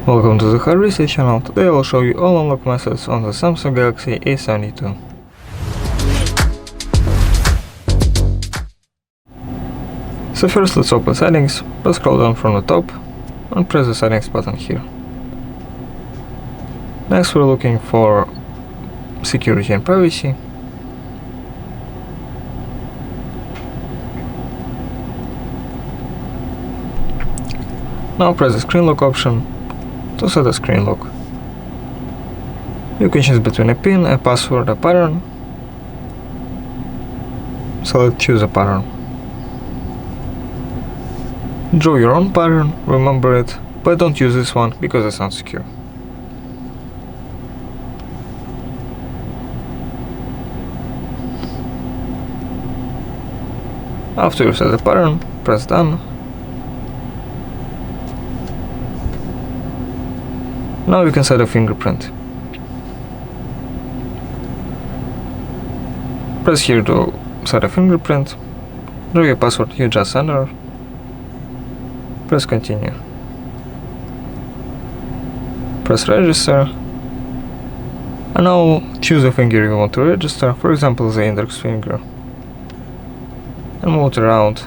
Welcome to the Hard Reset channel. Today I will show you all unlock methods on the Samsung Galaxy A72. So first let's open settings, let's scroll down from the top and press the settings button here. Next we're looking for security and privacy. Now press the screen lock option to set a screen lock. You can choose between a PIN, a password, a pattern. So let's choose a pattern. Draw your own pattern, remember it, but don't use this one because it's not secure. After you set the pattern, press done. Now you can set a fingerprint. Press here to set a fingerprint. Draw your password you just entered. Press continue. Press register. And now choose a finger you want to register, for example the index finger. And move it around.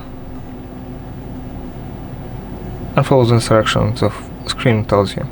And follow the instructions the screen tells you.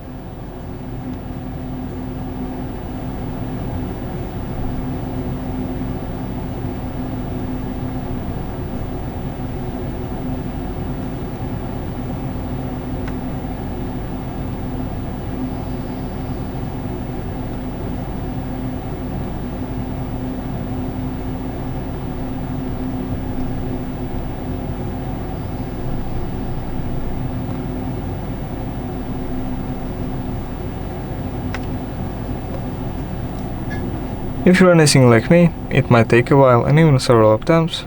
If you're anything like me, it might take a while and even several attempts,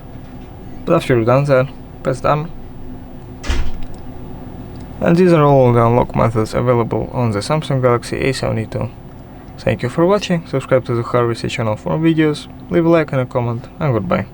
but after you're done that, press done. And these are all the unlock methods available on the Samsung Galaxy A72. Thank you for watching, subscribe to the Hard Reset channel for more videos, leave a like and a comment, and goodbye.